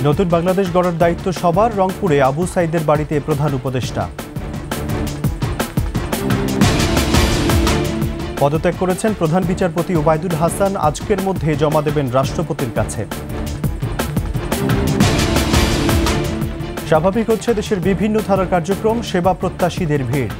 নতুন বাংলাদেশ গড়ার দায়িত্ব সবার, রংপুরে আবু সাইদের বাড়িতে প্রধান উপদেষ্টা। পদত্যাগ করেছেন প্রধান বিচারপতি ওবায়দুল হাসান, আজকের মধ্যে জমা দেবেন রাষ্ট্রপতির কাছে। স্বাভাবিক হচ্ছে দেশের বিভিন্ন ধারার কার্যক্রম, সেবা প্রত্যাশীদের ভিড়।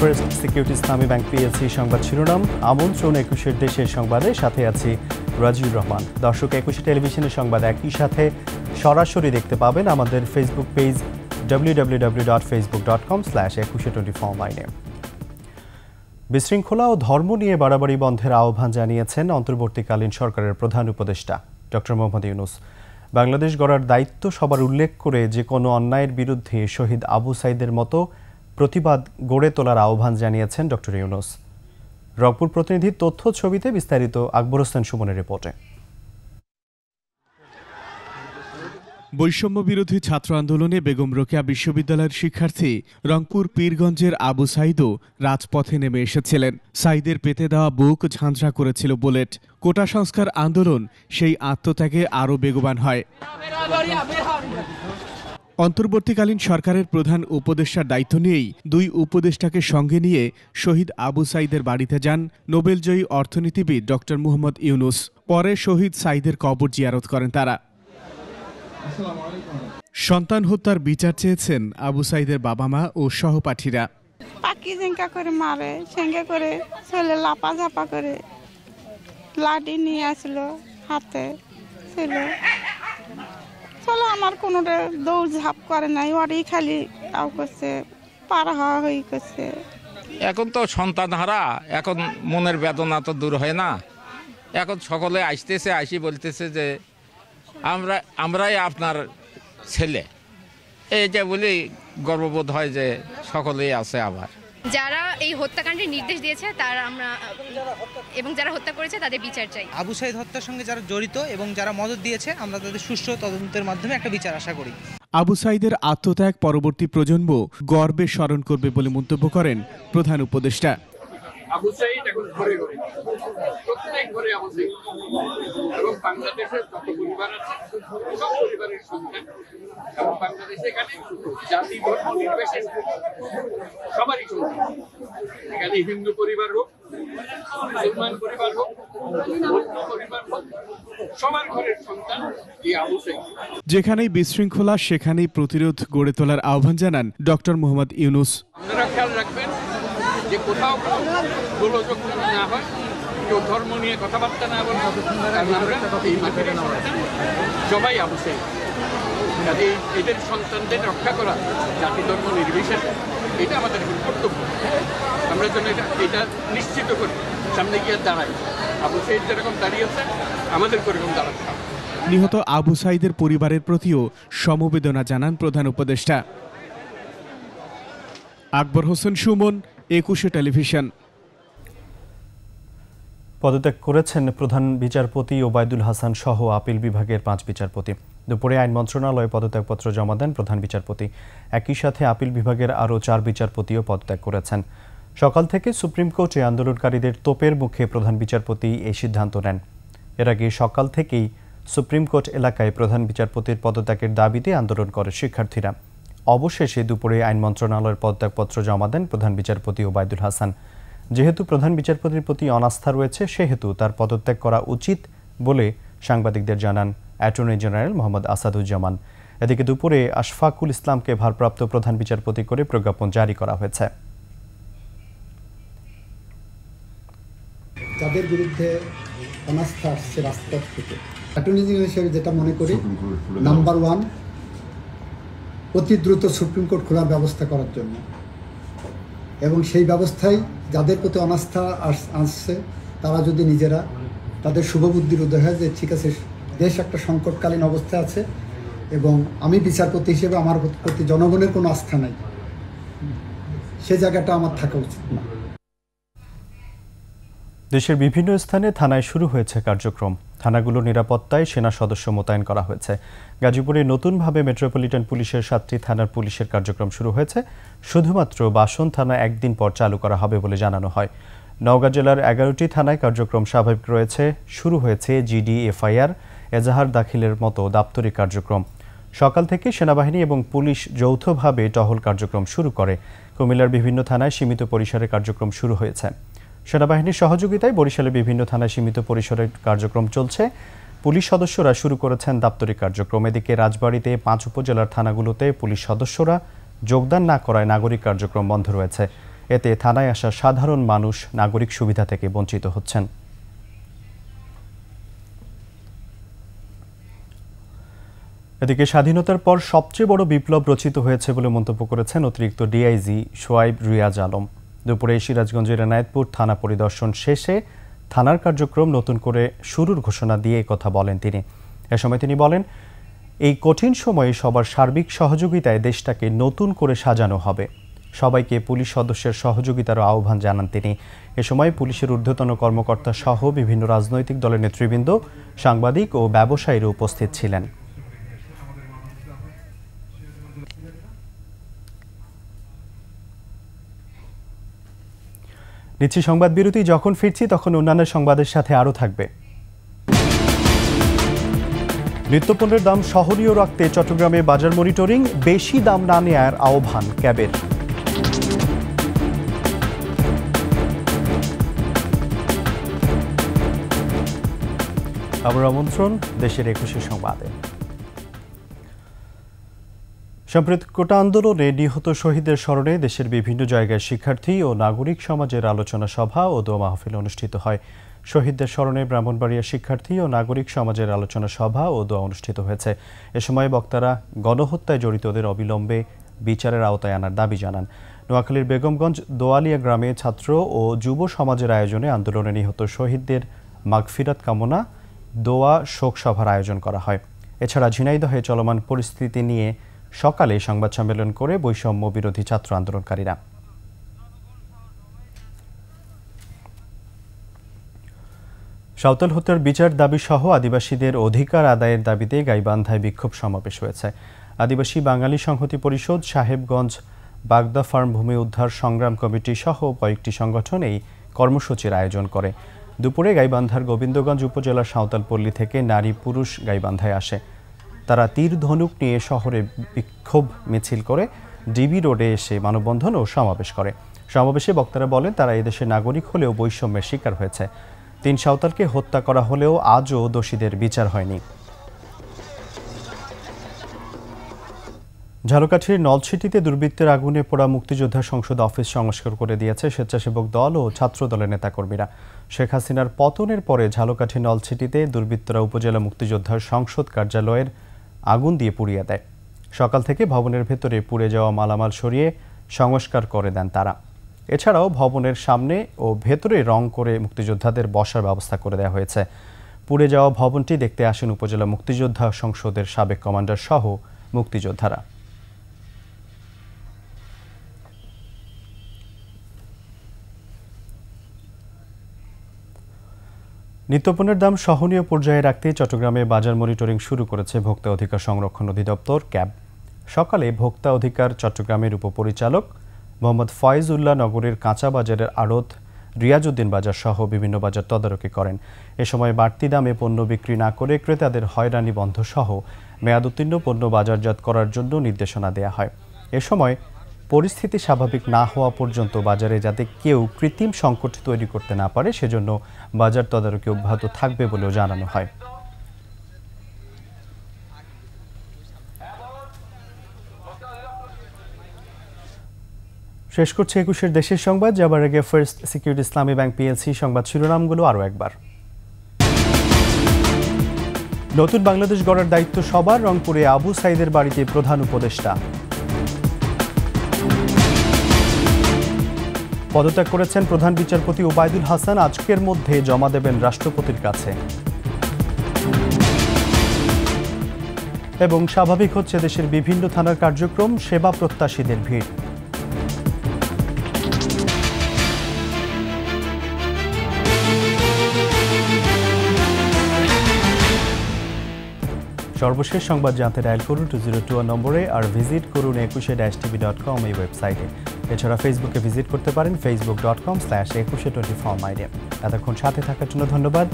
ফার্স্ট সিকিউরিটি ইসলামী ব্যাংক পিএলসি সংবাদ শিরোনাম, আমন্ত্রণ ২১ দেশের সংবাদে, সাথে আছি রাজিউর রহমান। দর্শক, ২১ টেলিভিশনের সংবাদ একই সাথে সরাসরি দেখতে পাবেন আমাদের ফেসবুক পেজ www.facebook.com/2124 বিশৃঙ্খলা ও ধর্ম নিয়ে বাড়াবাড়ি বন্ধের আহ্বান জানিয়েছেন অন্তর্বর্তীকালীন সরকারের প্রধান উপদেষ্টা ডক্টর মোহাম্মদ ইউনূস। বাংলাদেশ গড়ার দায়িত্ব সবার উল্লেখ করে যে কোনো অন্যায়ের বিরুদ্ধে শহীদ আবু সাইদের মতো প্রতিবাদ গড়ে তোলার আহ্বান জানিয়েছেন ডক্টর ইউনূস। রংপুর প্রতিনিধির তথ্য ছবিতে বিস্তারিত আকবর হোসেন সুমনের রিপোর্টে। বৈষম্য বিরোধী ছাত্র আন্দোলনে বেগম রোকেয়া বিশ্ববিদ্যালয়ের শিক্ষার্থী রংপুর পীরগঞ্জের আবু সাইদও রাজপথে নেমে এসেছিলেন। সাইদের পেতে দেওয়া বুক ঝাঁঝরা করেছিল বুলেট। কোটা সংস্কার আন্দোলন সেই আত্মত্যাগে আরও বেগবান হয়। অন্তর্বর্তীকালীন সরকারের প্রধান উপদেষ্টার দায়িত্ব নিয়েই দুই উপদেষ্টাকে সঙ্গে নিয়ে শহীদ আবু সাইদের বাড়িতে যান নোবেলজয়ী অর্থনীতিবিদ ডক্টর মোহাম্মদ ইউনূস। পরে শহীদ সাইদের কবর জিয়ারত করেন তারা। সন্তান হত্যার বিচার চেয়েছেন আবু সাইদের বাবা মা ও সহপাঠীরা। পাকি ঝেঙ্কা করে মারে, ঝেঙ্কা করে ছেলে লাপা ঝাপা করে লাঠি নিয়ে আসলো হাতে ছিল। চলো আমার কোনোটা দৌড় ঝাঁপ করে নাই, ওরই খালি করছে, পার হওয়া হয়ে করছে। এখন তো সন্তান হারা, এখন মনের বেদনা তো দূর হয় না। এখন সকলে আসতেছে, আসি বলতেছে যে আমরাই আপনার ছেলে, এই যে বলি গর্ববোধ হয় যে সকলেই আছে। আবার যারা এই হত্যাকাণ্ডের নির্দেশ দিয়েছে তারা আমরা এবং যারা হত্যা করেছে তাদের বিচার চাই। আবু সাইদ হত্যার সঙ্গে যারা জড়িত এবং যারা মদত দিয়েছে, আমরা তাদের সুষ্ঠু তদন্তের মাধ্যমে একটা বিচার আশা করি। আবু সাইদের আত্মত্যাগ পরবর্তী প্রজন্ম গর্বে স্মরণ করবে বলে মন্তব্য করেন প্রধান উপদেষ্টা। আবু সাইদ এখন ঘরে ঘরে, প্রত্যেক ঘরে আবু সাইদ, এবং বাংলাদেশের যত পরিবার আছে সব পরিবারের সন্তান, এবং বাংলাদেশে এখানে জাতি ধর্ম নির্বিশেষে সবারই সন্তান। এখানে হিন্দু পরিবার হোক, মুসলমান পরিবার হোক, বৌদ্ধ পরিবার হোক, সবার ঘরের সন্তান এই আবু সাইদ। যেখানেই বিশৃঙ্খলা সেখানেই প্রতিরোধ গড়ে তোলার আহ্বান জানান ডক্টর মোহাম্মদ ইউনূস। আপনারা খেয়াল রাখবেন যে কোথাও গোলযোগ না হয়, কেউ ধর্ম নিয়ে কথাবার্তা না বলে, সবাই আবু সাইদ। কাজে এদের সন্তানদের রক্ষা করা জাতি ধর্ম নির্বিশেষে, এটা আমাদের কর্তব্য। আমরা যেন এটা নিশ্চিত করি, সামনে গিয়ে দাঁড়াই। আবু সাইদ যেরকম দাঁড়িয়েছে, আমাদের এরকম দাঁড়াতে হবে। নিহত আবু সাইদের পরিবারের প্রতিও সমবেদনা জানান প্রধান উপদেষ্টা। আকবর হোসেন সুমন, ২১ টেলিভিশন। পদত্যাগ করেছেন প্রধান বিচারপতি ওবায়দুল হাসান সহ আপিল বিভাগের ৫ বিচারপতি। দুপুরে আইন মন্ত্রণালয়ে পদত্যাগপত্র জমা দেন প্রধান বিচারপতি। একই সাথে আপিল বিভাগের আরও ৪ বিচারপতিও পদত্যাগ করেছেন। সকাল থেকে সুপ্রিম কোর্টে আন্দোলনকারীদের তোপের মুখে প্রধান বিচারপতি এই সিদ্ধান্ত নেন। এর আগে সকাল থেকেই সুপ্রিম কোর্ট এলাকায় প্রধান বিচারপতির পদত্যাগের দাবিতে আন্দোলন করে শিক্ষার্থীরা। অবশেষে দুপুরে আইন মন্ত্রণালয়ের পদত্যাগপত্র জমা দেন প্রধান বিচারপতি ওবায়দুল হাসান। যেহেতু প্রধান বিচারপতির প্রতি অনাস্থা রয়েছে, সেহেতু তার পদত্যাগ করা উচিত বলে সাংবাদিকদের জানান অ্যাটর্নি জেনারেল মোহাম্মদ আসাদুজ্জামান। এদিকে দুপুরে আশফাকুল ইসলামকে ভারপ্রাপ্ত প্রধান বিচারপতি করে প্রজ্ঞাপন জারি করা হয়েছে। যাদের বিরুদ্ধে অনাস্থা আসছে রাজপথ থেকে, অ্যাটর্নি জেনারেল হিসেবে যেটা মনে করি, নাম্বার 1, অতি দ্রুত সুপ্রিম কোর্ট খোলার ব্যবস্থা করার জন্য, এবং সেই ব্যবস্থায় যাদের প্রতি অনাস্থা আসছে তারা যদি নিজেরা তাদের শুভবুদ্ধির উদয় হয় যে ঠিক আছে, দেশ একটা সংকটকালীন অবস্থায় আছে এবং আমি বিচারপতি হিসেবে আমার প্রতি জনগণের কোনো আস্থা নাই, সে জায়গাটা আমার থাকা উচিত না। দেশের বিভিন্ন স্থানে থানায় শুরু হয়েছে কার্যক্রম। থানাগুলোর নিরাপত্তায় সেনা সদস্য মোতায়েন করা হয়েছে। গাজীপুরে নতুনভাবে মেট্রোপলিটন পুলিশের 7টি থানার পুলিশের কার্যক্রম শুরু হয়েছে। শুধুমাত্র বাসন থানা একদিন পর চালু করা হবে বলে জানানো হয়। নওগাঁ জেলার 11টি থানায় কার্যক্রম স্বাভাবিক রয়েছে। শুরু হয়েছে জিডি, এফআইআর, এজাহার দাখিলের মতো দাপ্তরিক কার্যক্রম। সকাল থেকে সেনাবাহিনী এবং পুলিশ যৌথভাবে টহল কার্যক্রম শুরু করে। কুমিল্লার বিভিন্ন থানায় সীমিত পরিসরে কার্যক্রম শুরু হয়েছে। সেনাবাহিনীর সহযোগিতায় বরিশালের বিভিন্ন থানায় সীমিত পরিসরে কার্যক্রম চলছে। পুলিশ সদস্যরা শুরু করেছেন দাপ্তরিক কার্যক্রম। এদিকে রাজবাড়ীতে 5 উপজেলার থানাগুলোতে পুলিশ সদস্যরা যোগদান না করায় নাগরিক কার্যক্রম বন্ধ রয়েছে। এতে থানায় আসা সাধারণ মানুষ নাগরিক সুবিধা থেকে বঞ্চিত হচ্ছেন। এদিকে স্বাধীনতার পর সবচেয়ে বড় বিপ্লব রচিত হয়েছে বলে মন্তব্য করেছেন অতিরিক্ত ডিআইজি সোয়াইব রিয়াজ আলম। দুপুরে সিরাজগঞ্জের এনায়েতপুর থানা পরিদর্শন শেষে থানার কার্যক্রম নতুন করে শুরুর ঘোষণা দিয়ে কথা বলেন তিনি। এ সময় তিনি বলেন, এই কঠিন সময়ে সবার সার্বিক সহযোগিতায় দেশটাকে নতুন করে সাজানো হবে। সবাইকে পুলিশ সদস্যের সহযোগিতারও আহ্বান জানান তিনি। এ সময় পুলিশের ঊর্ধ্বতন কর্মকর্তা সহ বিভিন্ন রাজনৈতিক দলের নেতৃবৃন্দ, সাংবাদিক ও ব্যবসায়ীরা উপস্থিত ছিলেন। নিচ্ছি সংবাদ বিরতি। যখন ফিরছি তখন অন্যান্য সংবাদের সাথে আরও থাকবে। নিত্যপণ্যের দাম সহনীয় রাখতে চট্টগ্রামে বাজার মনিটরিং, বেশি দাম না নেয়ার আহ্বান ক্যাবের। আবার আমন্ত্রণ দেশের 21 সংবাদে। সম্প্রতি কোটা আন্দোলনে নিহত শহীদদের স্মরণে দেশের বিভিন্ন জায়গায় শিক্ষার্থী ও নাগরিক সমাজের আলোচনা সভা ও দোয়া মাহফিল অনুষ্ঠিত হয়। শহীদদের স্মরণে ব্রাহ্মণবাড়িয়া শিক্ষার্থী ও নাগরিক সমাজের আলোচনা সভা ও দোয়া অনুষ্ঠিত হয়েছে। এ সময় বক্তারা গণহত্যায় জড়িতদের অবিলম্বে বিচারের আওতায় আনার দাবি জানান। নোয়াখালীর বেগমগঞ্জ দোয়ালিয়া গ্রামে ছাত্র ও যুব সমাজের আয়োজনে আন্দোলনে নিহত শহীদদের মাগফিরাত কামনা দোয়া শোক সভার আয়োজন করা হয়। এছাড়া ঝিনাইদহে চলমান পরিস্থিতি নিয়ে সকালে সংবাদ সম্মেলন করে বৈষম্য বিরোধী ছাত্র আন্দোলনকারীরা। সাঁওতাল হত্যার বিচার দাবি সহ আদিবাসীদের অধিকার আদায়ের দাবিতে গাইবান্ধায় বিক্ষোভ সমাবেশ হয়েছে। আদিবাসী বাঙালি সংহতি পরিষদ, সাহেবগঞ্জ বাগদা ফার্ম ভূমি উদ্ধার সংগ্রাম কমিটি সহ কয়েকটি সংগঠন এই কর্মসূচির আয়োজন করে। দুপুরে গাইবান্ধার গোবিন্দগঞ্জ উপজেলার সাঁওতালপল্লী থেকে নারী পুরুষ গাইবান্ধায় আসে। তারা তীর ধনুক নিয়ে শহরে বিক্ষোভ মিছিল করে ডিবি রোডে এসে মানববন্ধন ও সমাবেশ করে। সমাবেশে বক্তারা বলেন, তারা এদেশের নাগরিক হলেও বৈষম্যের শিকার হয়েছে। 3 সাঁওতালকে হত্যা করা হলেও আজও দোষীদের বিচার হয়নি। ঝালকাঠির নলছিটিতে দুর্বৃত্তের আগুনে পোড়া মুক্তিযোদ্ধা সংসদ অফিস সংস্কার করে দিয়েছে স্বেচ্ছাসেবক দল ও ছাত্র দলের নেতাকর্মীরা। শেখ হাসিনার পতনের পরে ঝালকাঠি নলছিটিতে দুর্বৃত্তরা উপজেলা মুক্তিযোদ্ধার সংসদ কার্যালয়ের আগুন দিয়ে পুড়িয়ে দেয়। সকাল থেকে ভবনের ভেতরে পুড়ে যাওয়া মালামাল সরিয়ে সংস্কার করে দেন তারা। এছাড়াও ভবনের সামনে ও ভেতরে রং করে মুক্তিযোদ্ধাদের বসার ব্যবস্থা করে দেওয়া হয়েছে। পুড়ে যাওয়া ভবনটি দেখতে আসেন উপজেলা মুক্তিযোদ্ধা সংসদের সাবেক কমান্ডার সহ মুক্তিযোদ্ধারা। নিত্যপণ্যের দাম সহনীয় পর্যায়ে রাখতে চট্টগ্রামে বাজার মনিটরিং শুরু করেছে ভোক্তা অধিকার সংরক্ষণ অধিদপ্তর ক্যাব। সকালে ভোক্তা অধিকার চট্টগ্রামের উপপরিচালক মোহাম্মদ ফয়েজ উল্লাহ নগরের কাঁচা বাজারের আড়ত রিয়াজউদ্দিন বাজার সহ বিভিন্ন বাজার তদারকি করেন। এ সময় বাড়তি দামে পণ্য বিক্রি না করে ক্রেতাদের হয়রানি বন্ধ সহ মেয়াদোত্তীর্ণ পণ্য বাজারজাত করার জন্য নির্দেশনা দেয়া হয়। এ সময় পরিস্থিতি স্বাভাবিক না হওয়া পর্যন্ত বাজারে যাতে কেউ কৃত্রিম সংকট তৈরি করতে না পারে সেজন্য বাজার তদারকি অব্যাহত থাকবে বলেও জানানো হয়। শেষ করছে 21-এর দেশের সংবাদ। যাবার আগে ফার্স্ট সিকিউরিটি ইসলামী ব্যাংক পিএলসি সংবাদ শিরোনামগুলো আরও একবার। নতুন বাংলাদেশ গড়ার দায়িত্ব সবার, রংপুরে আবু সাইদের বাড়িতে প্রধান উপদেষ্টা। পদত্যাগ করেছেন প্রধান বিচারপতি ওবায়দুল হাসান, আজকের মধ্যে জমা দেবেন রাষ্ট্রপতির কাছে। এবং স্বাভাবিক হচ্ছে দেশের বিভিন্ন থানার কার্যক্রম, সেবা প্রত্যাশীদের ভিড়। সর্বশেষ সংবাদ জানতে ডায়াল করুন 2021 নম্বরে আর ভিজিট করুন 21-tv.com এই ওয়েবসাইটে। এছাড়া ফেসবুকে ভিজিট করতে পারেন facebook.com/2124 এতক্ষণ সাথে থাকার জন্য ধন্যবাদ।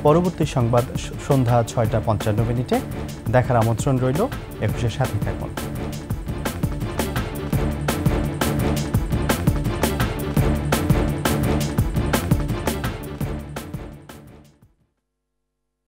পরবর্তী সংবাদ সন্ধ্যা 6:55 দেখার আমন্ত্রণ রইল। 21-এর সাথে থাকুন।